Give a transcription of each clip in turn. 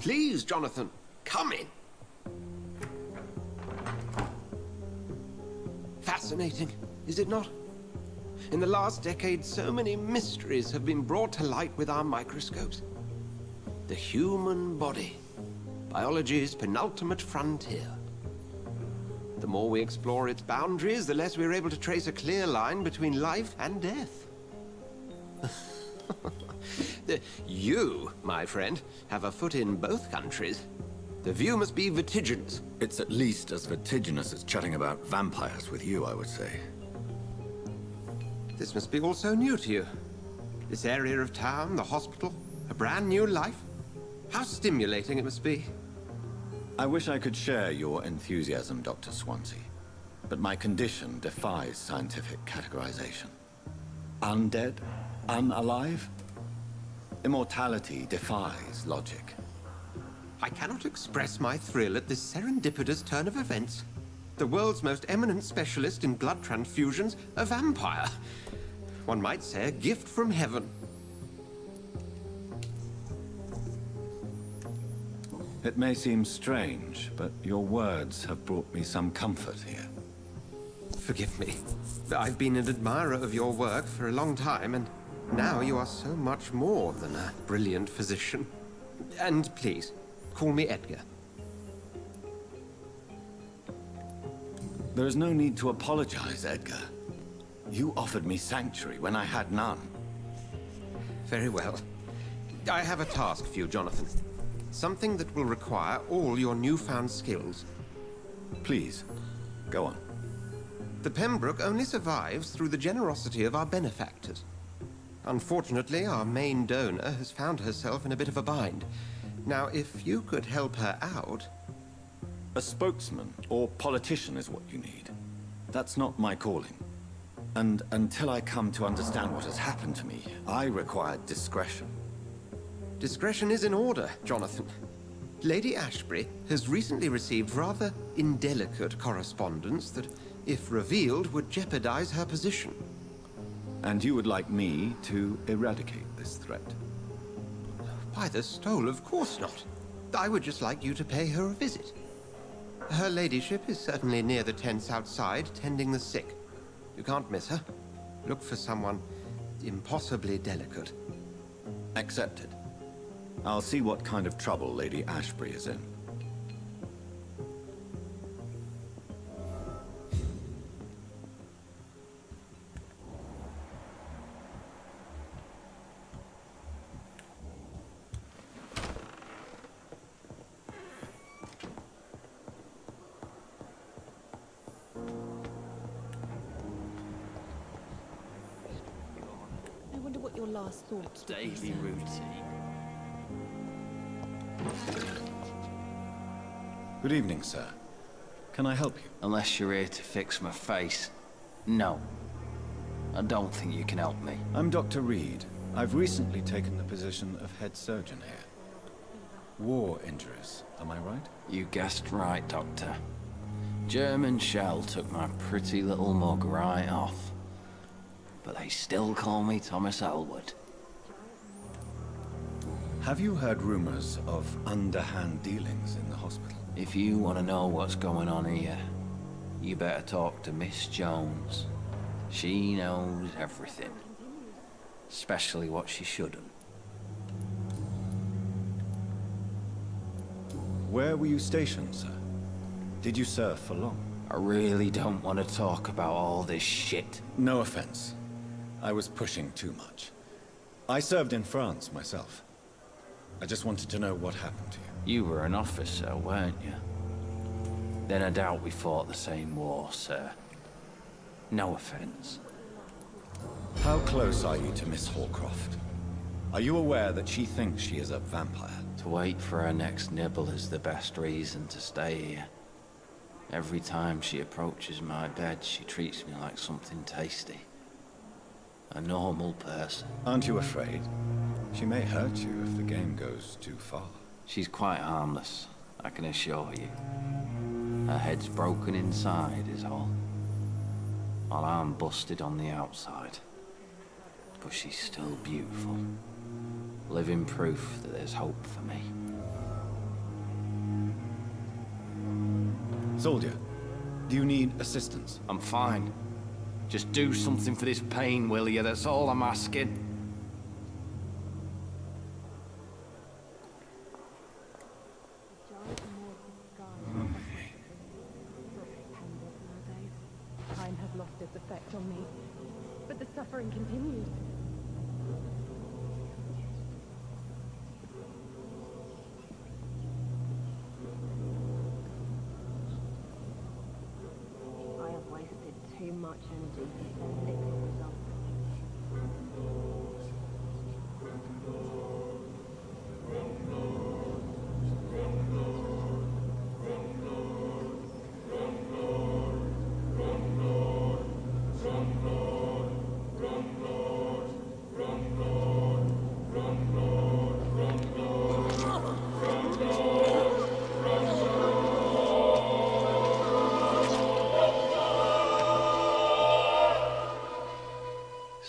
Please, Jonathan, come in. Fascinating, is it not? In the last decade, so many mysteries have been brought to light with our microscopes. The human body, biology's penultimate frontier. The more we explore its boundaries, the less we're able to trace a clear line between life and death. You, my friend, have a foot in both countries. The view must be vertiginous. It's at least as vertiginous as chatting about vampires with you, I would say. This must be all so new to you. This area of town, the hospital, a brand new life. How stimulating it must be. I wish I could share your enthusiasm, Dr. Swansea. But my condition defies scientific categorization. Undead? Unalive? Immortality defies logic. I cannot express my thrill at this serendipitous turn of events. The world's most eminent specialist in blood transfusions, a vampire. One might say a gift from heaven. It may seem strange, but your words have brought me some comfort here. Forgive me. I've been an admirer of your work for a long time, and now you are so much more than a brilliant physician. And please, call me Edgar. There is no need to apologize, Edgar. You offered me sanctuary when I had none. Very well. I have a task for you, Jonathan. Something that will require all your newfound skills. Please, go on. The Pembroke only survives through the generosity of our benefactors. Unfortunately, our main donor has found herself in a bit of a bind. Now, if you could help her out... A spokesman or politician is what you need. That's not my calling. And until I come to understand what has happened to me, I require discretion. Discretion is in order, Jonathan. Lady Ashbury has recently received rather indelicate correspondence that, if revealed, would jeopardize her position. And you would like me to eradicate this threat? By the stole, of course not. I would just like you to pay her a visit. Her ladyship is certainly near the tents outside, tending the sick. You can't miss her. Look for someone impossibly delicate. Accepted. I'll see what kind of trouble Lady Ashbury is in. I wonder what your last thoughts would be, Daily sir. routine. Good evening, sir. Can I help you? Unless you're here to fix my face. No. I don't think you can help me. I'm Dr. Reed. I've recently taken the position of head surgeon here. War injuries, am I right? You guessed right, Doctor. German shell took my pretty little mug right off. But they still call me Thomas Elwood. Have you heard rumors of underhand dealings in the hospital? If you want to know what's going on here, you better talk to Miss Jones. She knows everything. Especially what she shouldn't. Where were you stationed, sir? Did you serve for long? I really don't want to talk about all this shit. No offense. I was pushing too much. I served in France myself. I just wanted to know what happened to you. You were an officer, weren't you? Then I doubt we fought the same war, sir. No offense. How close are you to Miss Horcroft? Are you aware that she thinks she is a vampire? To wait for her next nibble is the best reason to stay here. Every time she approaches my bed, she treats me like something tasty. A normal person. Aren't you afraid? She may hurt you if the game goes too far. She's quite harmless, I can assure you. Her head's broken inside is all. While I'm busted on the outside. But she's still beautiful. Living proof that there's hope for me. Soldier, do you need assistance? I'm fine. Just do something for this pain, will you? That's all I'm asking. Time has lost its effect on me, but the suffering continues. I have wasted too much energy for little result.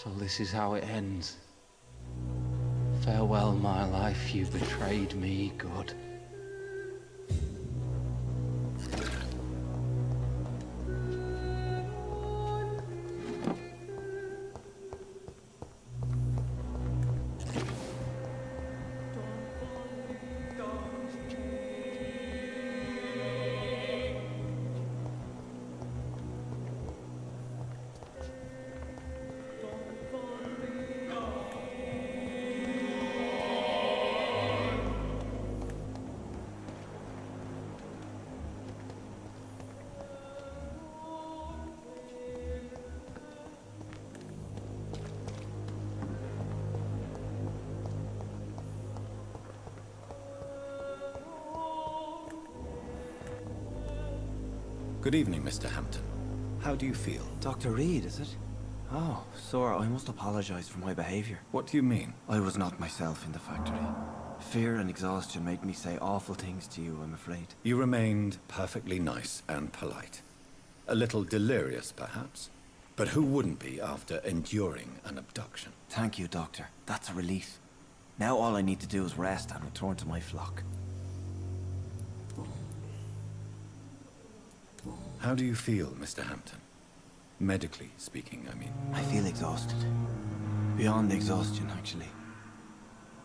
So this is how it ends. Farewell, my life, you betrayed me, good. Good evening, Mr. Hampton. How do you feel? Dr. Reed, is it? Oh, sir, I must apologize for my behavior. What do you mean? I was not myself in the factory. Fear and exhaustion made me say awful things to you, I'm afraid. You remained perfectly nice and polite. A little delirious, perhaps. But who wouldn't be after enduring an abduction? Thank you, Doctor. That's a relief. Now all I need to do is rest and return to my flock. How do you feel, Mr. Hampton? Medically speaking, I mean. I feel exhausted. Beyond exhaustion, actually.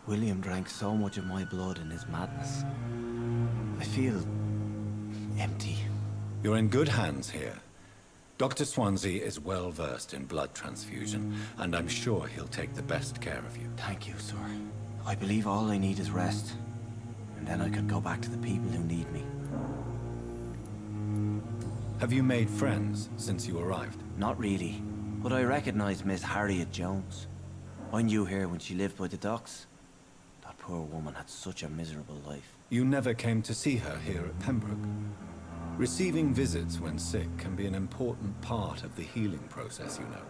William drank so much of my blood in his madness. I feel empty. You're in good hands here. Dr. Swansea is well versed in blood transfusion, and I'm sure he'll take the best care of you. Thank you, sir. I believe all I need is rest. And then I can go back to the people who need me. Have you made friends since you arrived? Not really, but I recognize Miss Harriet Jones. I knew her when she lived by the docks. That poor woman had such a miserable life. You never came to see her here at Pembroke. Receiving visits when sick can be an important part of the healing process, you know.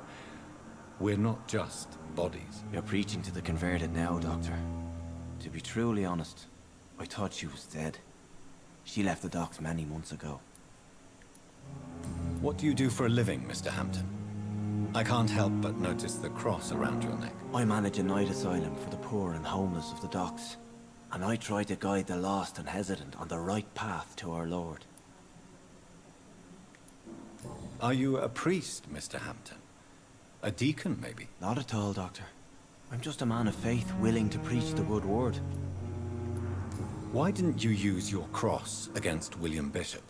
We're not just bodies. You're preaching to the converted now, Doctor. To be truly honest, I thought she was dead. She left the docks many months ago. What do you do for a living, Mr. Hampton? I can't help but notice the cross around your neck. I manage a night asylum for the poor and homeless of the docks. And I try to guide the lost and hesitant on the right path to our Lord. Are you a priest, Mr. Hampton? A deacon, maybe? Not at all, Doctor. I'm just a man of faith willing to preach the good word. Why didn't you use your cross against William Bishop?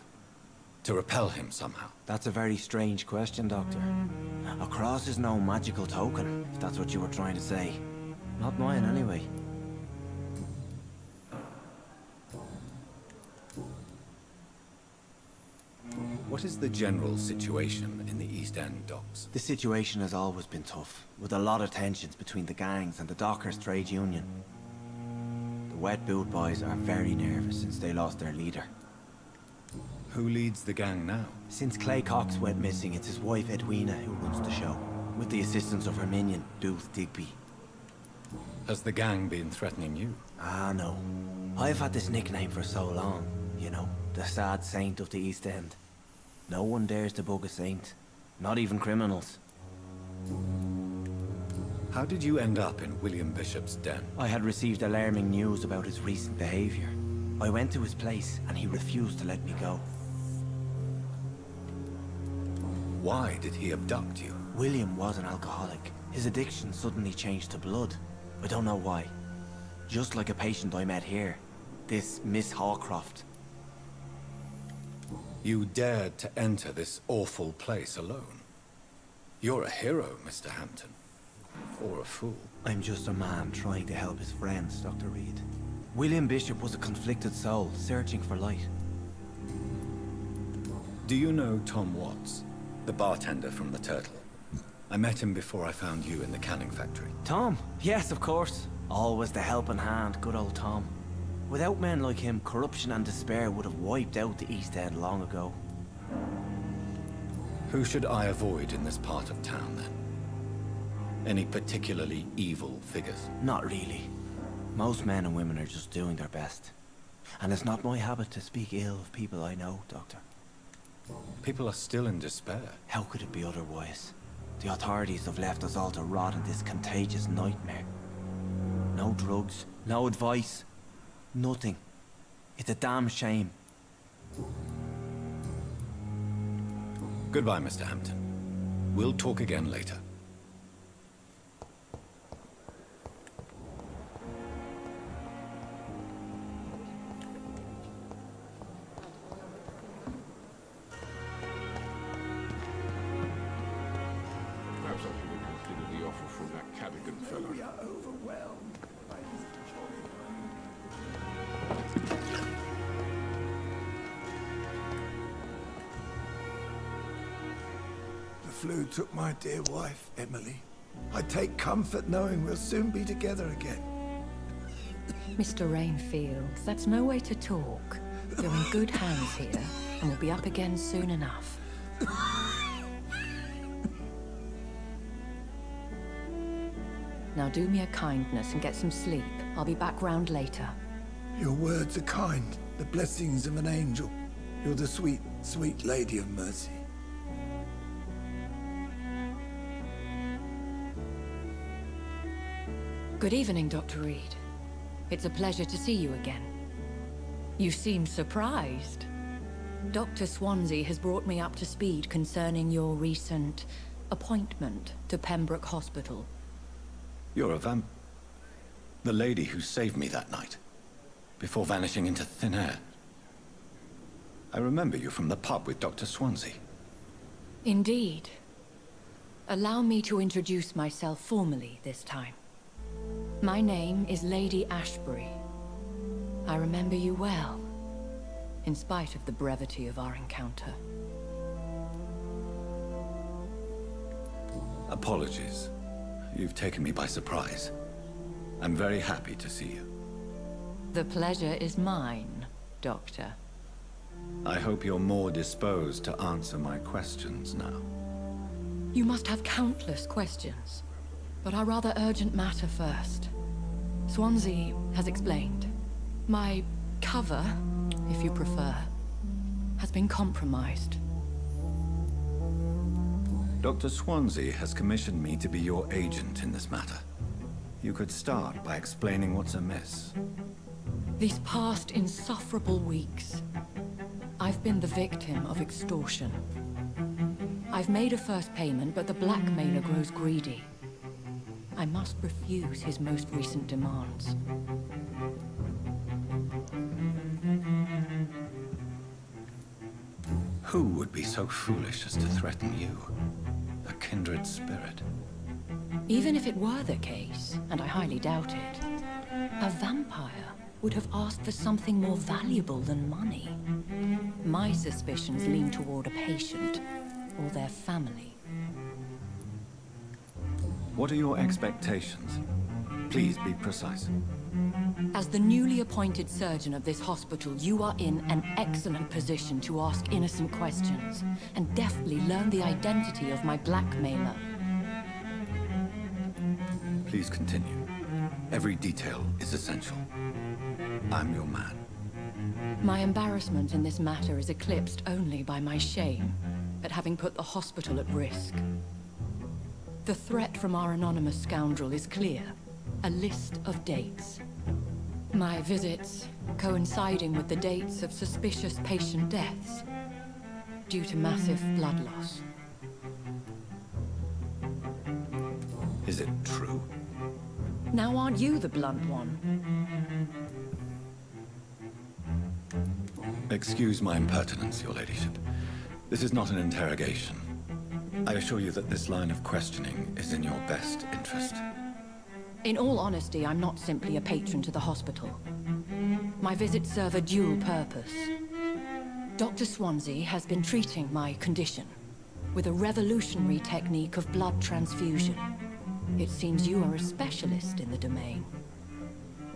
To repel him somehow? That's a very strange question, Doctor. A cross is no magical token, if that's what you were trying to say. Not mine, anyway. What is the general situation in the East End docks? The situation has always been tough, with a lot of tensions between the gangs and the Dockers' trade union. The Wet Boot Boys are very nervous since they lost their leader. Who leads the gang now? Since Clay Cox went missing, it's his wife Edwina who runs the show, with the assistance of her minion, Booth Digby. Has the gang been threatening you? Ah, no. I've had this nickname for so long, you know, the sad saint of the East End. No one dares to bug a saint, not even criminals. How did you end up in William Bishop's den? I had received alarming news about his recent behavior. I went to his place, and he refused to let me go. Why did he abduct you? William was an alcoholic. His addiction suddenly changed to blood. I don't know why. Just like a patient I met here. This Miss Hawcroft. You dared to enter this awful place alone. You're a hero, Mr. Hampton. Or a fool. I'm just a man trying to help his friends, Dr. Reed. William Bishop was a conflicted soul, searching for light. Do you know Tom Watts, the bartender from the Turtle? I met him before I found you in the canning factory. Tom? Yes, of course. Always the helping hand, good old Tom. Without men like him, corruption and despair would have wiped out the East End long ago. Who should I avoid in this part of town, then? Any particularly evil figures? Not really. Most men and women are just doing their best. And it's not my habit to speak ill of people I know, Doctor. People are still in despair. How could it be otherwise? The authorities have left us all to rot in this contagious nightmare. No drugs, no advice, nothing. It's a damn shame. Goodbye, Mr. Hampton. We'll talk again later. Perhaps I should have considered the offer from that Cadogan fellow. The flu took my dear wife, Emily. I take comfort knowing we'll soon be together again. Mr. Rainfield, that's no way to talk. You're in good hands here, and we'll be up again soon enough. Now do me a kindness and get some sleep. I'll be back round later. Your words are kind, the blessings of an angel. You're the sweet, sweet Lady of Mercy. Good evening, Dr. Reed. It's a pleasure to see you again. You seem surprised. Dr. Swansea has brought me up to speed concerning your recent appointment to Pembroke Hospital. You're a the lady who saved me that night, before vanishing into thin air. I remember you from the pub with Dr. Swansea. Indeed. Allow me to introduce myself formally this time. My name is Lady Ashbury. I remember you well, in spite of the brevity of our encounter. Apologies. You've taken me by surprise. I'm very happy to see you. The pleasure is mine, Doctor. I hope you're more disposed to answer my questions now. You must have countless questions, but our rather urgent matter first. Swansea has explained. My cover, if you prefer, has been compromised. Dr. Swansea has commissioned me to be your agent in this matter. You could start by explaining what's amiss. These past insufferable weeks, I've been the victim of extortion. I've made a first payment, but the blackmailer grows greedy. I must refuse his most recent demands. Who would be so foolish as to threaten you? A kindred spirit. Even if it were the case, and I highly doubt it, a vampire would have asked for something more valuable than money. My suspicions lean toward a patient or their family. What are your expectations? Please be precise. As the newly appointed surgeon of this hospital, you are in an excellent position to ask innocent questions and deftly learn the identity of my blackmailer. Please continue. Every detail is essential. I'm your man. My embarrassment in this matter is eclipsed only by my shame at having put the hospital at risk. The threat from our anonymous scoundrel is clear. A list of dates. My visits coinciding with the dates of suspicious patient deaths due to massive blood loss. Is it true? Now aren't you the blunt one? Excuse my impertinence, your ladyship. This is not an interrogation. I assure you that this line of questioning is in your best interest. In all honesty, I'm not simply a patron to the hospital. My visits serve a dual purpose. Dr. Swansea has been treating my condition with a revolutionary technique of blood transfusion. It seems you are a specialist in the domain.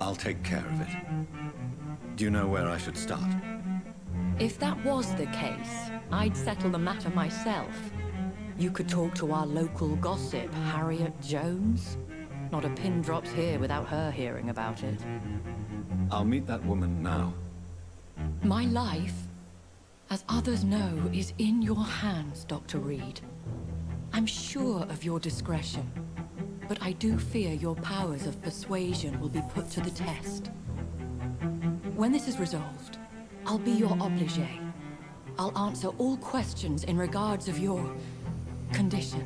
I'll take care of it. Do you know where I should start? If that was the case, I'd settle the matter myself. You could talk to our local gossip, Harriet Jones. Not a pin drops here without her hearing about it. I'll meet that woman now. My life, as others know, is in your hands, Dr. Reed. I'm sure of your discretion, but I do fear your powers of persuasion will be put to the test. When this is resolved, I'll be your obligé. I'll answer all questions in regards of your condition.